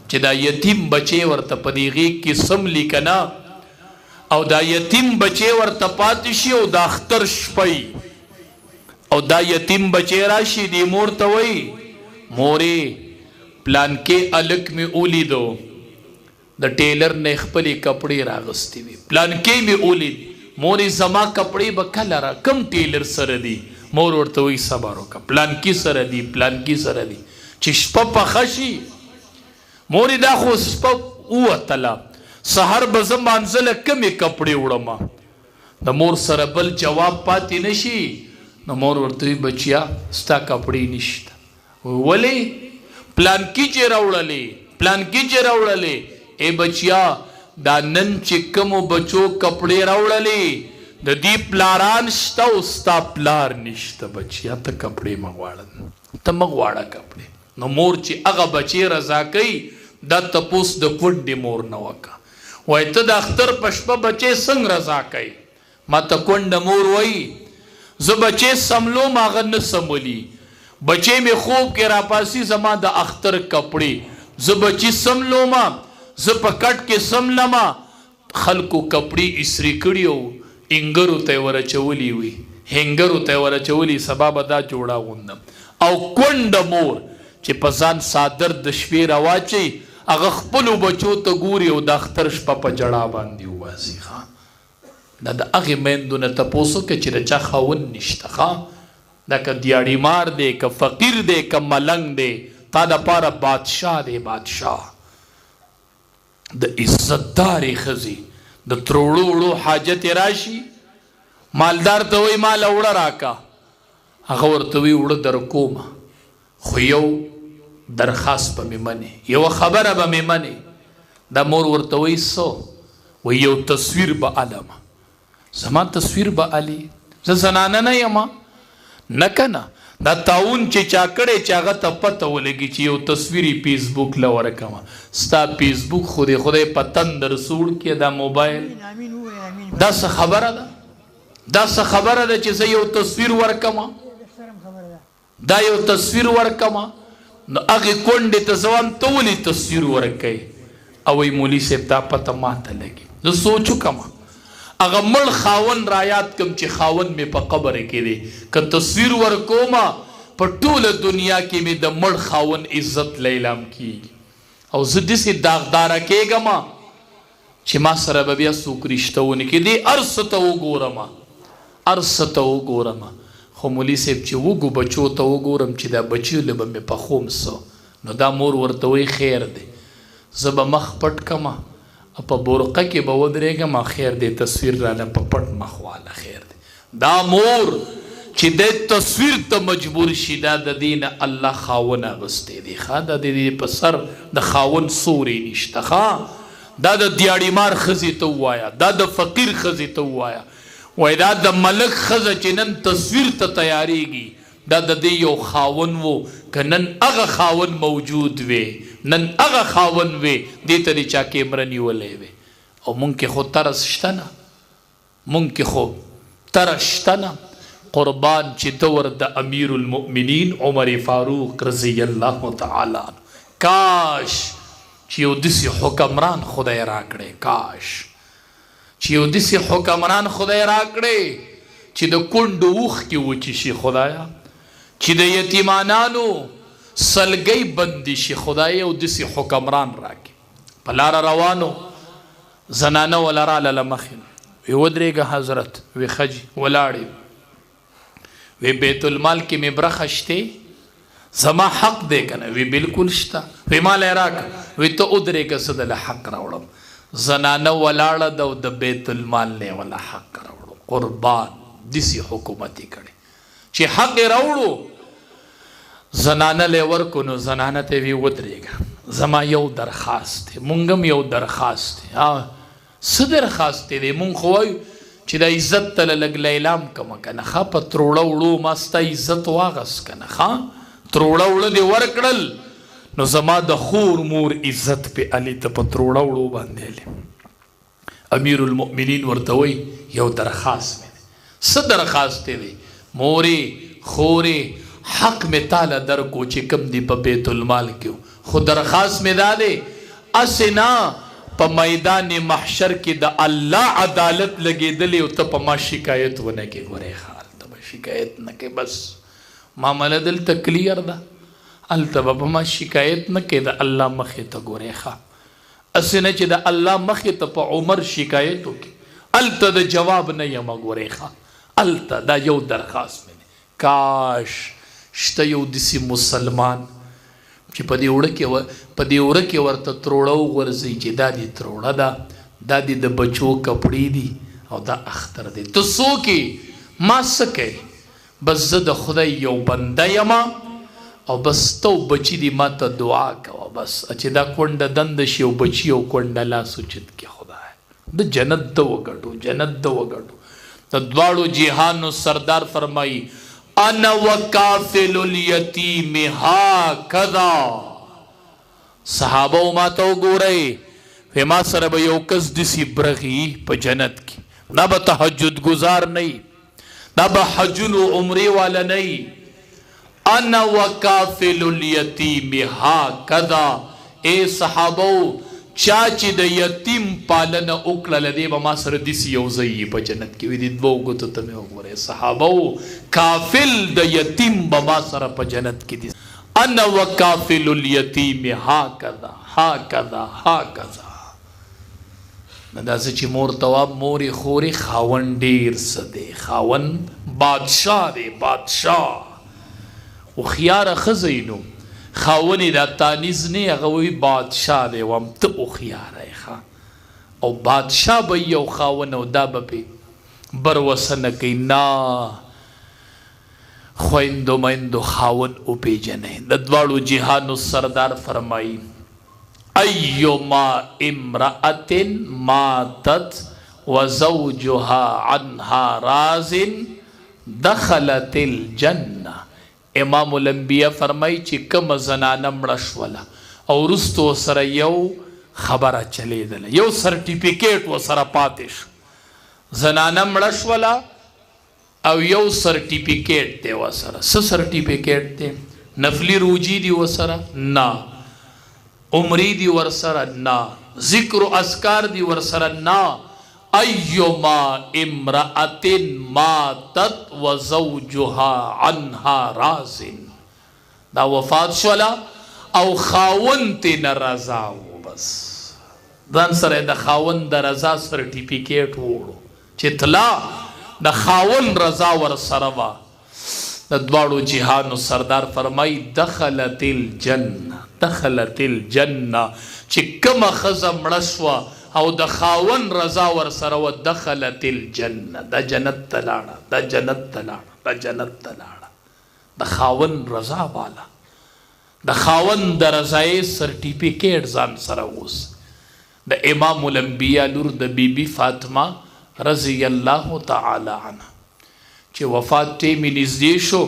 چې دا یتیم بچی ورته په دې غېږ کې سملی که نه او دا یتیم بچی ورته پاتې شي او دا اختر شپی او دا یتیم بچی راشي دې مور ته وایي مورې پلانکې الک مې ولیدو د ټیلر نه خپلې کپړې راغستې وي پلانکې مې ولید مورې زما کپړې به کله را کم ټیلر سره دي مور ورته وایي صبر وکړه پلانکې سره دي پلانکې سره دي چې شپه پخه شي مورې دا خو شپه ووتله سحر به زه مانځله کمې کپړې وړمه د مور سره بل جواب پاتې نه شي نو مور ورته وایي بچیا ستا کپړې نشته ولې پلانکې چې راوړلې پلانکې چې راوړلې ای بچیا دا نن چې کومو بچو کپړې راوړلې د دې پلاران شته او ستا پلار نشته بچیا ته کپړې مه غواړه ته مه غواړه کپړې نو مور چې هغه بچې رضا کوي دا تپوس د کونډې مور نه وکړه وایي ته د اختر په شپه بچې څنګه رضا کوي ما ته کونډه مور وایي زه بچې سملوم هغه نه سمولي بچې مې خوب کې راپاسي زما د اختر کپړې زه بچې سملومه زه په کټ کې سملمه خلکو کپړې اسري کړي او انګرو ته یې ورچولي وي هنګرو ته یې ورچولي سبا به دا جوړه غوندم او کونډه مور چې په ځان صادر د شپې راواچي هغه خپلو بچو ته ګوري او د اختر شپه په جړا باندې وباسي ښه دا د هغې میندو نه تپوس وکړه چې د چا خاوند نشته ښه دا که دیاړي مار دی که فقیر دی که ملنګ دی تا دپاره بادشاه دی بادشاه د عزتدارې ښځې د تروړو وړو حاجت یې راشي مالدار ته وایي ماله وړه راکه هغه ورته وایي وړه در کومه خو یو درخواست به مې منې یوه خبره به مې منې دا مور ورته وایي څه وایي یو تصویر به علمه زما تصویر به علي زه زنانه نه یم نه که نه دا تعاون چې چا کړی چې هغه ته پته ولګي چې یو تصویر یې فیسبوک له ورکمه ستا فیسبوک خو دې خدای په تندر سوړ کې دا موبایل دا څه خبره ده دا څه خبره ده چې زه یو تصویر ورکمه دا یو تصویر ورکمه نو هغې کونډې ته زه وایم ته ولې تصویر ورکوي او وایي مولي صاحب دا پته ماته لګي زه سوچ وکړم هغه مړ خاون را یاد کم چې خاون مې په قبر کې دی که تصویر ورکومه په ټوله دنیا کې مې د مړ خاون عزت لیلام کیږي او زه داسې داغداره کېږم چې ما سره به بیا څوک رشته ونه کړي دې هر څه ته وګورم هر څه ته وګورم خو مولي صاحب چې وږو بچو ته وګورم چې دا بچیو له به مې پخوم څه نو دا مور ورته وایي خیر دی زه به مخ پټ کمه په برقه کې به ودرېږم خیر دی تصویر رانه په پټ مخ واله خیر دی دا مور چې د تصویر ته مجبور شي دا د دې نه الله خاون اغوستی دی ښه دا د دې په سر د خاون سوری نشته ښه دا د دیاړي مار ښځې ته ووایه دا د فقیر ښځې ته ووایه وایي دا د ملک ښځه چې نن تصویر ته تیاریږي دا د دې یو خاون و که نن هغه خاون موجود وی نن هغه خاون وی دې ته دې چا کیمره نیولی وی او مونږ کې خو ترس شته نه مونږ کې خو ترس شته نه قربان چې دور د امیر المؤمنین عمر فاروق رضی الله تعالی عنه کاش چې یو داسې حکمران خدای راکړی کاش چې یو داسې حکمران خدای راکړی چې د کونډو اوښ کې وچې شي خدایا چې د یتیمانانو سلګۍ بندي شي خدای یو داسې حکمران راکړي په لاره روانو زنانه وله راله مخې وی ودرېږه حضرت وی ښځې ولاړې وی بیت المال کې مې برخه شتې زما حق دی که نه وی بلکل شته وی مال یې راکړه وی ته ودرېږه زه دله حق راوړم زنانه ولاړه ده او د بیت المال نه یې وله حق راوړو قربان داسې حکومت یې کړی چې حق یې راوړو زنانه لی ورکو نو زنانه ته وی ودرېږه زما یو درخواست دی مونږ هم یو درخواست دی څه درخواست دی مونږ خو وایو چې د عزت ته لږ لیلام کمه که نه ښه په تروړه وړو ما ستا عزت واغست که نه ښه تروړه وړه دې ورکړل نو زما د خور مور عزت پې علي ته په تروړه وړو باندې علي امیر المؤمنین ورته وایي یو درخواست مې دی څه درخواست دی مورې خورې حق مې تاله درکو چې کم دی په بیت المال کې خو درخواست مې دا دی اسنا په میدان محشر کې د الله عدالت لګېدلې او ته په ما شکایت ونه کې. ګورې حال ته به شکایت نه کې، بس معامله دلته کلیر ده. هلته به په ما شکایت نه کې، د الله مخې ته ګورې ښه. اسنه چې د الله مخې ته په عمر شکایت وکړي، هلته د جواب نه یم. ګورې ښه هلته دا یو درخواست مې دی، کاش شته یو داسې مسلمان چې په دې وړه کې ورته تروړه وغورځوي چې دا دې تروړه ده، دا دې د بچو کپړې دي او دا اختر دی. ته څوک یې؟ ما څه کوې؟ بس زه د خدای یو بنده یم او بس ته بچي دي ما ته دعا کوه، بس چې دا کونډه دنده شي او بچي او کونډه لاس اوچت کړي. خدای د جنت د وګټو، جنت د وګټو. د دواړو جهانو سردار فرمایي انا وکافل الیتیم هاکذا. صحابه ما ته وګورئ، ما سره به یو کس داسې برغي په جنت کې، دا به تهجد گزار نه وي، دا به حجونو عمرې والا نه وي. انا وکافل الیتیم هاکذا. اے صحابو چا چې د یتیم پالنه وکړله دی به ما سره داسې یو ځای په جنت کې وي. د دوو ګوتو ته مې وګورئ صحابو، کافل د یتیم به ما سره په جنت کې دي. انا وکافل الیتیم هاکذا هاکذا هاکذا. نه داسې چې مور تواب مورې خورې، خاوند ډېر څه دی، خاوند بادشاه دی، بادشاه. هوښیاره ښځه یې نو خاونې دا تانیز نه هغه وایي بادشاه دی وم، ته هوښیاره یې ښه. او بادشاه به یو خاون او دا به پې بروسه نه کوي، نه خویندو میندو خاون وپېژنئ. د دواړو جهانو سردار فرمایي ایما امرأة ماتت وزوجها عنها راز دخلت الجنه. امام الانبیاء فرمایي چې کومه زنانه مړه شوله او وروسته ورسره یو خبره چلیدله، یو سرټیفیکیټ ورسره پاتې شو. زنانه مړه شوله او یو سرټیفیکیټ دی ورسره. څه سرټیفیکیټ دی؟ نفلي روجي دي ورسره؟ نه. عمرې دي ورسره؟ نه. ذکر و اذکار دي ورسره؟ نه. ایما امرأة ماتت وزوجها عنها راز. دا وفات شولا او خاون تینا رضا و، بس دان سره د خاون د رضا سرټیفیکیټ وړو چې تلا د خاون رضا ور سره وا. د دواړو جهانو سردار فرمای دخلت الجنه، دخلت الجنه. چې کومه ښځه مړه شوه او د خاون رضا ور سره و، دخلت الجنه، دا جنت ته لاړه، دا جنت ته لاړه، دا جنت ته لاړه. د خاون رضا والا، د خاون د رضایي سرټیفیکیټ ځان سره اوس. د امام الانبیاء لور د بیبي فاطمه رضی الله تعالی عنها چې وفات ټیمې نږدې شو،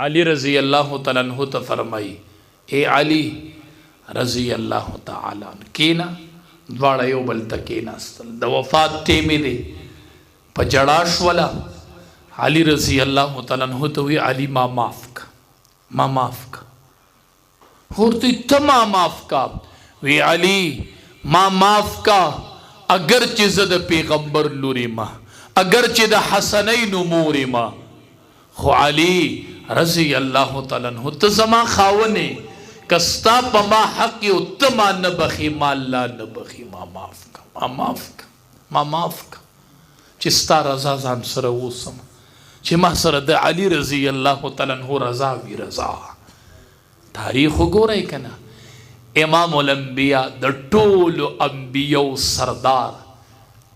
علی رضی الله تعالی عنہ ته فرمایي اے علی رضی الله تعالی عنہ کینا. دواړه یو بل ته کېناستل، د وفات ټیمې دی په جړا شوله. علي رضی الله تعالی عنہ ته وی علي ما معاف کا، ما معاف کا. ورته ته ما معاف کا؟ وی علي ما معاف کا اگر چې زه د پیغمبر لوري ما، اگر چې د حسنین مور ما، خو علي رضی الله تعالی عنہ ته زما خاونې کستا پا ما حقی و تما نبخی ما اللہ نبخی. ما معاف کا، ما معاف کا، ما معاف کا. چستا رضا زان سر اوسم چه ما سر د علی رضی اللہ تعالی عنہ رضا وی رضا. تاریخ گو رہے کنا امام الانبیاء د ټولو انبیاء سردار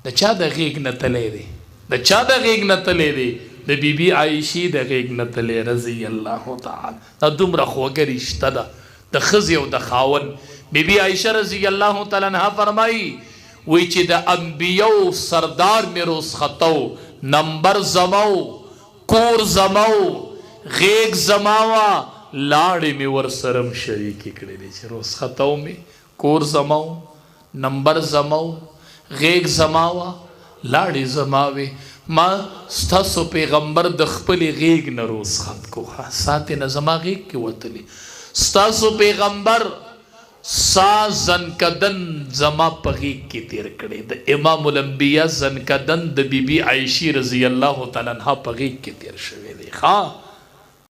د چا د غیگ نتلے دی، د چا د غیگ نتلے دی؟ د بی بی عائشی د غیگ نتلے رضی اللہ تعالی. دا دومره خوږه رشته ده د ښځې او د خاون. بی بی عائشہ رضی اللہ تعالی عنہ فرمائی وی چې د انبیاء سردار می رسختو، نمبر زمو، کور زمو، غیگ زماوا، لاړې می ورسرم شریکی کړی دی چې رسختو می، کور زمو، نمبر زمو، غیگ زماوا، لاړې زماوي. ما ستاسو پیغمبر د خپل غیگ نه رسخت کو، ساتې نه زما غیگ کې وتلی. ستاسو پیغمبر سا زنکدن زما پغیق کی تیر کړي د امام الانبیاء زنکدن د بیبي عائشہ رضی الله تعالی عنها پغیق کی تیر شوی دی. ها